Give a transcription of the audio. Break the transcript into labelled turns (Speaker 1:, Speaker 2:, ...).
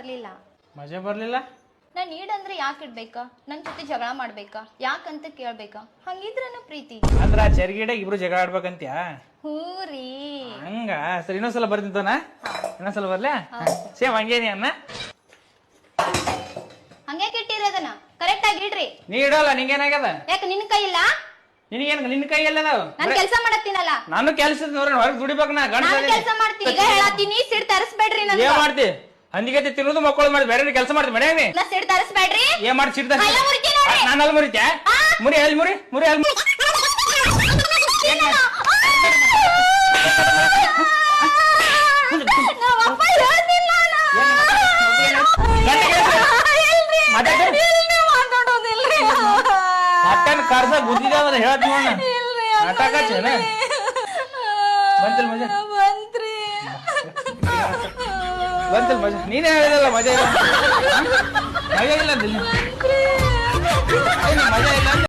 Speaker 1: ಬರ್ಲಿಲ್ಲ.
Speaker 2: ಮಜಾ ಬರ್ಲಿಲ್ಲ?
Speaker 1: ನಾನ್ ನೀಡಂದ್ರೆ ಯಾಕೆ ಇಡ್ಬೇಕಾ? ನನ್ ಜೊತೆ ಜಗಳ ಮಾಡ್ಬೇಕಾ? ಯಾಕಂತ ಕೇಳ್ಬೇಕಾ? ಹಂಗಿದ್ರನ ಪ್ರೀತಿ.
Speaker 2: ಅಂದ್ರ ಚರ್ಗಿಡ ಇಬ್ರು ಜಗಳ ಆಡ್ಬೇಕಂತ್ಯಾ?
Speaker 1: ಹೂ ರೀ.
Speaker 2: ಹಂಗ ಸರಿ, ಇನ್ನೊಂದ್ಸಲ ಬರ್ತಿದ್ದಾನ? ಇನ್ನೊಂದ್ಸಲ ಬರ್ಲ್ಯಾ? ಸೇಮ್ ಹಂಗೇನಿ ಅನ್ನ.
Speaker 1: ಹಂಗೆ ಇಟ್ಟಿರೋದನ್ನ ಕರೆಕ್ಟ್ ಆಗಿ ಇಡ್ರಿ.
Speaker 2: ನೀ ಇಡಲ್ಲ, ನಿಂಗೇನಾಗ್ಯದ?
Speaker 1: ಯಾಕೆ ನಿನ್ ಕೈ ಇಲ್ಲ?
Speaker 2: ನಿನ್ನ ಕೈ ಎಲ್ಲ ಅದಾವ?
Speaker 1: ನಾನ್ ಕೆಲ್ಸ ಮಾಡತ್ತೀನಲ್ಲ.
Speaker 2: ನಾನು ಕೆಲ್ಸ ನೋಡ್ರಿ, ಹೊರಗೆ ದುಡಿಬೇಕು. ನಾ ಗಂಡ
Speaker 1: ಕೆಲ್ಸ ಮಾಡ್ತೀನಿ. ಈಗ ಹೇಳತ್ತೀನಿ, ಸಿಡ್ ತರಿಸ್ಬೇಡ್ರಿ. ನನ್
Speaker 2: ಏನ್ ಮಾಡ್ತಿ? ಹಂದಿಗತಿ ತಿನ್ನೋದು ಮಕ್ಕಳು ಮಾಡಿ ಬೇರೆ ಕೆಲಸ ಮಾಡ್ತಿ ಮನ್ಯಾಗ.
Speaker 1: ನಾ ಸಿಡ್ ತರಿಸ್ಬೇಡ್ರಿ.
Speaker 2: ಏನ್ ಮಾಡಿ ಸಿಡ್ತ? ನಾನು ಅಲ್ಲಿ ಮುರಿತ್ಯಾ? ಮುರಿ ಅಲ್ಲಿ ಮುರಿ ಮುರಿ ಅಲ್ಲಿ ಮತ್ತೇನು ಕರ್ಸ ಗುದ್ದಿದಾವ ಹೇಳತ್ ನೋಡ. ನಾಟಕ ಚೇನ ಬಂತಿಲ್ ಮಜಾ? ಬಂತಿಲ್ ಮಜಾ? ನೀನೇ ಹೇಳಿದಲ್ಲ ಮಜಾ ಇಲ್ಲ, ಮಜಾ ಇಲ್ಲ, ಮಜಾ ಇಲ್ಲ.